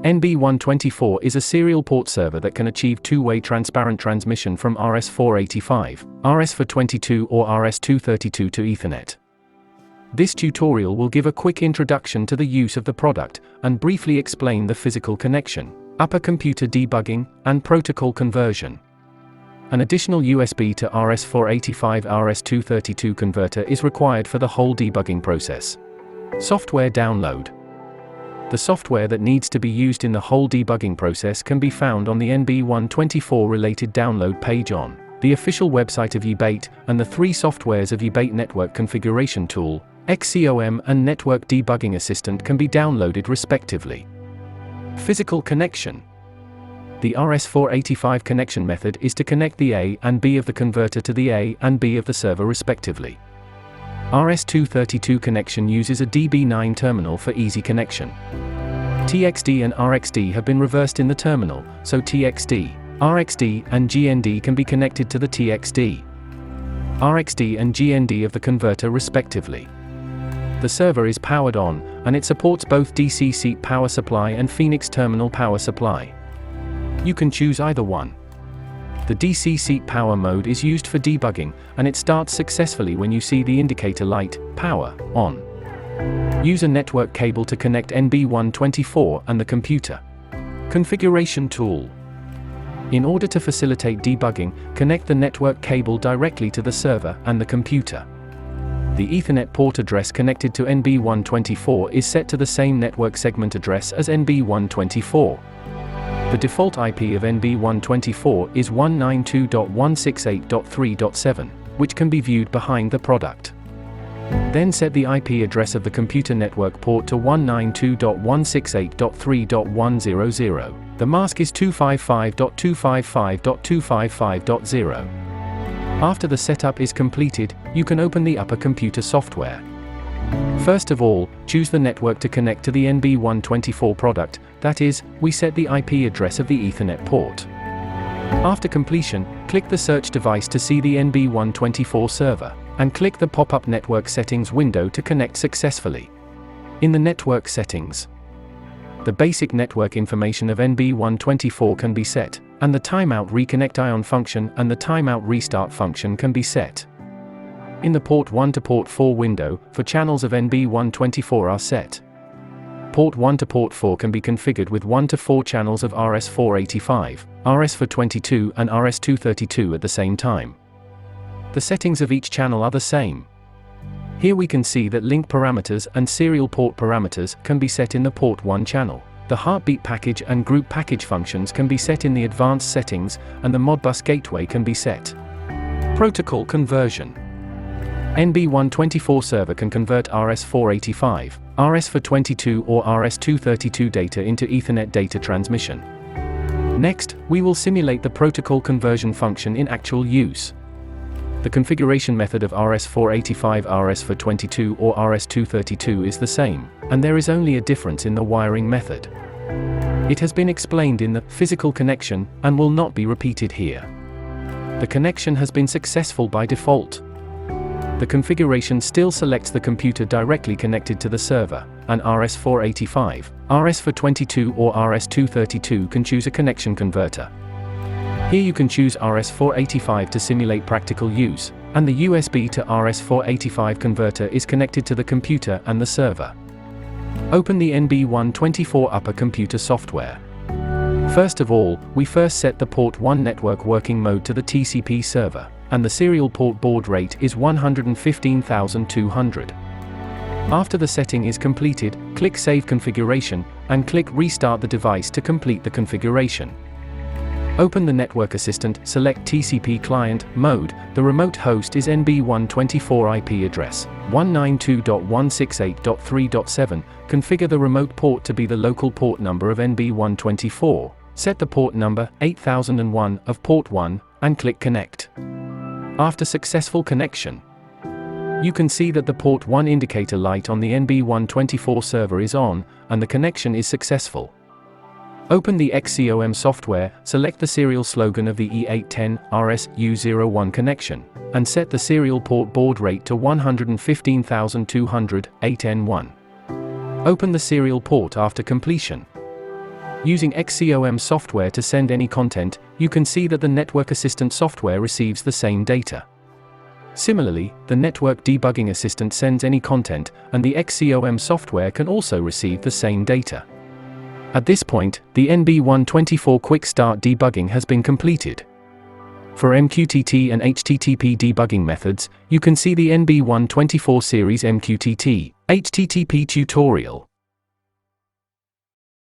NB124 is a serial port server that can achieve two-way transparent transmission from RS485, RS422 or RS232 to Ethernet. This tutorial will give a quick introduction to the use of the product and briefly explain the physical connection, upper computer debugging, and protocol conversion. An additional USB to RS485 RS232 converter is required for the whole debugging process. Software download. The software that needs to be used in the whole debugging process can be found on the NB124 related download page on the official website of Ebyte, and the three softwares of Ebyte Network Configuration Tool, XCOM and Network Debugging Assistant can be downloaded respectively. Physical connection. The RS485 connection method is to connect the A and B of the converter to the A and B of the server respectively. RS232 connection uses a DB9 terminal for easy connection. TXD and RXD have been reversed in the terminal, so TXD, RXD, and GND can be connected to the TXD, RXD and GND of the converter respectively. The server is powered on, and it supports both DC seat power supply and Phoenix terminal power supply. You can choose either one. The DC seat power mode is used for debugging, and it starts successfully when you see the indicator light, power, on. Use a network cable to connect NB124 and the computer. Configuration tool. In order to facilitate debugging, connect the network cable directly to the server and the computer. The Ethernet port address connected to NB124 is set to the same network segment address as NB124. The default IP of NB124 is 192.168.3.7, which can be viewed behind the product. Then set the IP address of the computer network port to 192.168.3.100. The mask is 255.255.255.0. After the setup is completed, you can open the upper computer software. First of all, choose the network to connect to the NB124 product, that is, we set the IP address of the Ethernet port. After completion, click the search device to see the NB124 server, and click the pop-up network settings window to connect successfully. In the network settings, the basic network information of NB124 can be set, and the timeout reconnect ion function and the timeout restart function can be set. In the port 1 to port 4 window, for channels of NB124 are set. Port 1 to port 4 can be configured with 1 to 4 channels of RS485, RS422 and RS232 at the same time. The settings of each channel are the same. Here we can see that link parameters and serial port parameters can be set in the port 1 channel. The heartbeat package and group package functions can be set in the advanced settings, and the Modbus gateway can be set. Protocol conversion. NB124 server can convert RS485, RS422 or RS232 data into Ethernet data transmission. Next, we will simulate the protocol conversion function in actual use. The configuration method of RS485, RS422 or RS232 is the same, and there is only a difference in the wiring method. It has been explained in the physical connection and will not be repeated here. The connection has been successful by default. The configuration still selects the computer directly connected to the server, and RS485, RS422 or RS232 can choose a connection converter. Here you can choose RS485 to simulate practical use, and the USB to RS485 converter is connected to the computer and the server. Open the NB124 upper computer software. First of all, we first set the port 1 network working mode to the TCP server, and the serial port baud rate is 115,200. After the setting is completed, click Save Configuration, and click Restart the device to complete the configuration. Open the Network Assistant, select TCP Client, Mode, the remote host is NB124 IP address, 192.168.3.7, configure the remote port to be the local port number of NB124, set the port number, 8001, of port 1, and click Connect. After successful connection, you can see that the port 1 indicator light on the NB124 server is on, and the connection is successful. Open the XCOM software, select the serial slogan of the E810 RS-U01 connection, and set the serial port baud rate to 115,200, 8N1. Open the serial port after completion. Using XCOM software to send any content, you can see that the Network Assistant software receives the same data. Similarly, the Network Debugging Assistant sends any content, and the XCOM software can also receive the same data. At this point, the NB124 Quick Start debugging has been completed. For MQTT and HTTP debugging methods, you can see the NB124 series MQTT, HTTP tutorial.